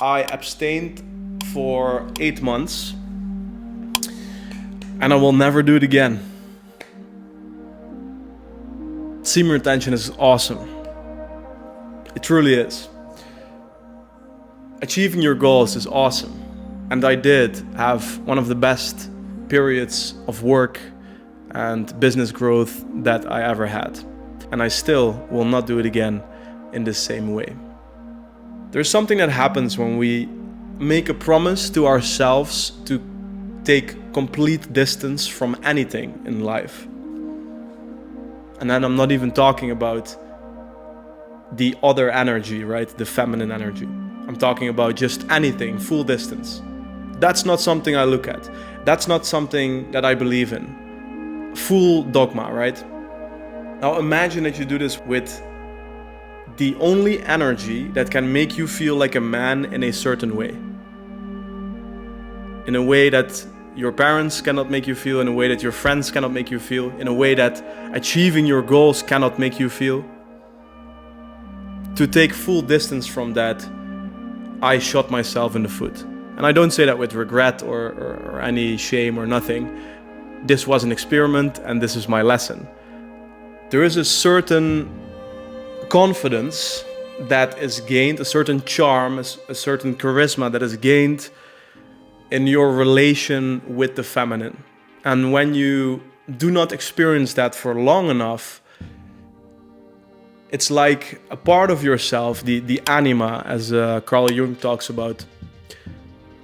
I abstained for 8 months and I will never do it again. Semen retention is awesome. It truly is. Achieving your goals is awesome. And I did have one of the best periods of work and business growth that I ever had. And I still will not do it again in the same way. There's something that happens when we make a promise to ourselves to take complete distance from anything in life. And then I'm not even talking about the other energy, right? The feminine energy. I'm talking about just anything, full distance. That's not something I look at. That's not something that I believe in. Full dogma, right? Now imagine that you do this with the only energy that can make you feel like a man in a certain way. In a way that your parents cannot make you feel, in a way that your friends cannot make you feel, in a way that achieving your goals cannot make you feel. To take full distance from that, I shot myself in the foot. And I don't say that with regret or any shame or nothing. This was an experiment and this is my lesson. There is a certain confidence that is gained, a certain charm, a certain charisma that is gained in your relation with the feminine. And when you do not experience that for long enough, it's like a part of yourself, the anima, as Carl Jung talks about,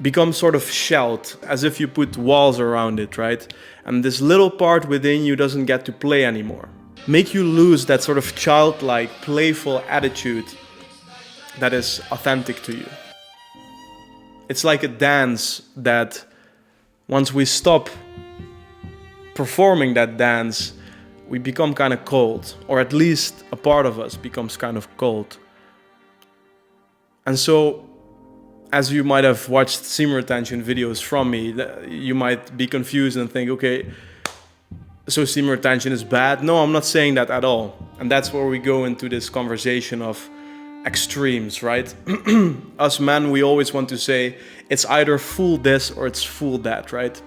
becomes sort of shelled, as if you put walls around it, right? And this little part within you doesn't get to play anymore. Make you lose that sort of childlike, playful attitude that is authentic to you. It's like a dance that once we stop performing that dance, we become kind of cold, or at least a part of us becomes kind of cold. And so, as you might have watched semen retention videos from me, you might be confused and think, okay, so semen retention is bad? No, I'm not saying that at all. And that's where we go into this conversation of extremes, right? Us men, we always want to say it's either full this or it's full that, right?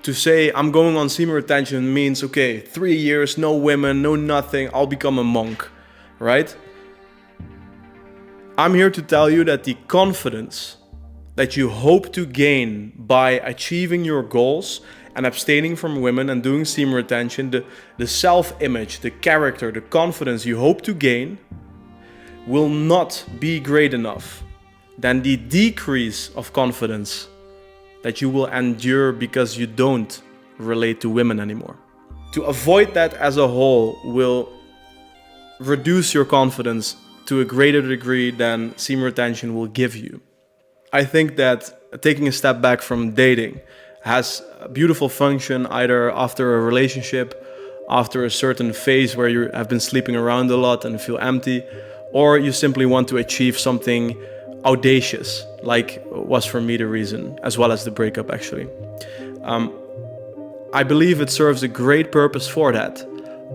To say I'm going on semen retention means, okay, 3 years, no women, no nothing, I'll become a monk, right? I'm here to tell you that the confidence that you hope to gain by achieving your goals and abstaining from women and doing semen retention, the self-image, the character, the confidence you hope to gain will not be great enough than the decrease of confidence that you will endure because you don't relate to women anymore. To avoid that as a whole will reduce your confidence to a greater degree than semen retention will give you. I think that taking a step back from dating has a beautiful function either after a relationship, after a certain phase where you have been sleeping around a lot and feel empty, or you simply want to achieve something audacious, like was for me the reason, as well as the breakup actually. I believe it serves a great purpose for that,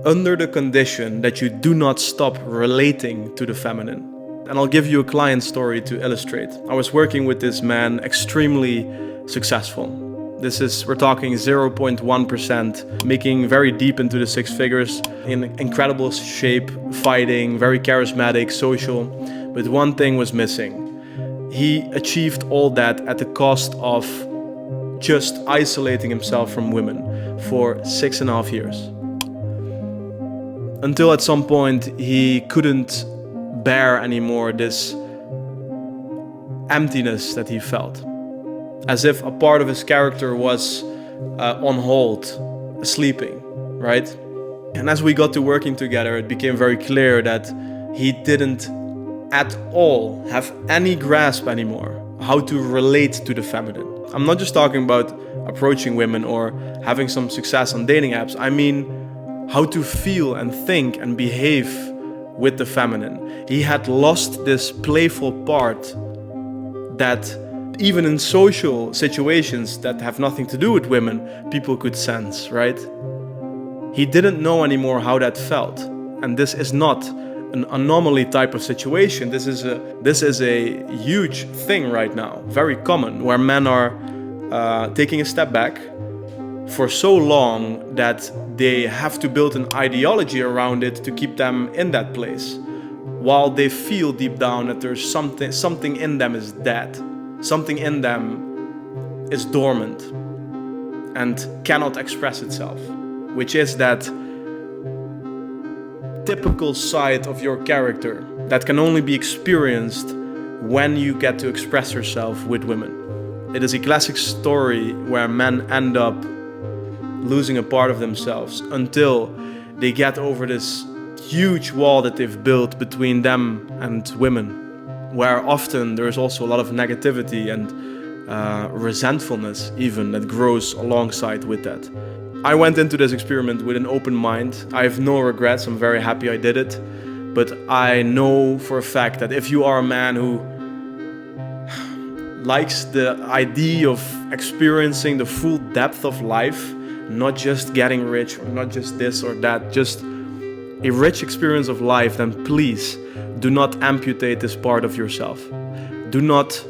under the condition that you do not stop relating to the feminine. And I'll give you a client story to illustrate. I was working with this man, extremely successful. We're talking 0.1%, making very deep into the six figures, in incredible shape, fighting, very charismatic, social. But one thing was missing. He achieved all that at the cost of just isolating himself from women for 6.5 years. Until at some point he couldn't bear anymore this emptiness that he felt. As if a part of his character was on hold, sleeping, right? And as we got to working together, it became very clear that he didn't at all have any grasp anymore how to relate to the feminine. I'm not just talking about approaching women or having some success on dating apps. I mean how to feel and think and behave with the feminine. He had lost this playful part that even in social situations that have nothing to do with women, people could sense, right? He didn't know anymore how that felt. And this is not an anomaly type of situation. This is a huge thing right now, very common, where men are taking a step back for so long that they have to build an ideology around it to keep them in that place, while they feel deep down that there's something in them is dead, something in them is dormant and cannot express itself, which is that typical side of your character that can only be experienced when you get to express yourself with women. It is a classic story where men end up losing a part of themselves until they get over this huge wall that they've built between them and women, where often there is also a lot of negativity and resentfulness even that grows alongside with that. I went into this experiment with an open mind. I have no regrets. I'm very happy I did it. But I know for a fact that if you are a man who likes the idea of experiencing the full depth of life, not just getting rich or not just this or that, just a rich experience of life, then please do not amputate this part of yourself. Do not,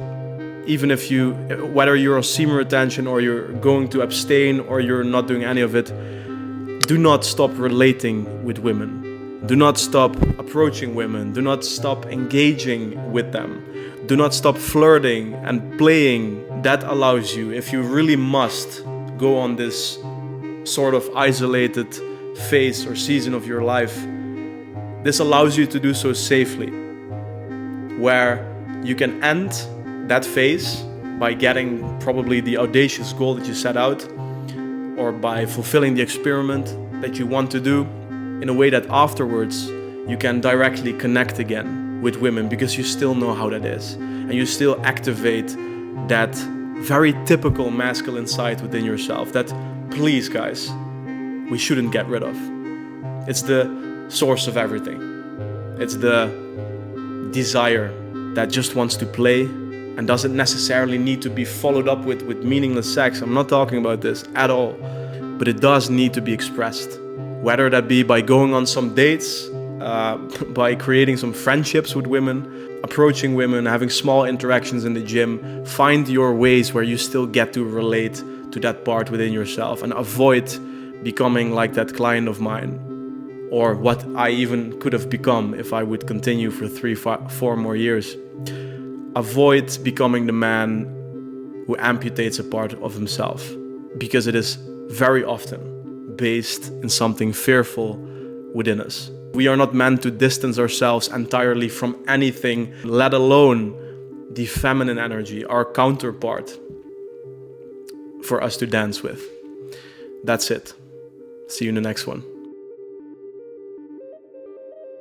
even if you, whether you're on semen retention or you're going to abstain or you're not doing any of it, do not stop relating with women. Do not stop approaching women. Do not stop engaging with them. Do not stop flirting and playing. That allows you, if you really must go on this sort of isolated phase or season of your life, this allows you to do so safely, where you can end that phase by getting probably the audacious goal that you set out, or by fulfilling the experiment that you want to do, in a way that afterwards you can directly connect again with women, because you still know how that is, and you still activate that very typical masculine side within yourself that, please guys, we shouldn't get rid of. It's the source of everything. It's the desire that just wants to play and doesn't necessarily need to be followed up with meaningless sex. I'm not talking about this at all. But it does need to be expressed. Whether that be by going on some dates, by creating some friendships with women, approaching women, having small interactions in the gym. Find your ways where you still get to relate to that part within yourself, and avoid becoming like that client of mine, or what I even could have become if I would continue for 3-4 more years. Avoid becoming the man who amputates a part of himself, because it is very often based in something fearful within us. We are not meant to distance ourselves entirely from anything, let alone the feminine energy, our counterpart, for us to dance with. That's it. See you in the next one.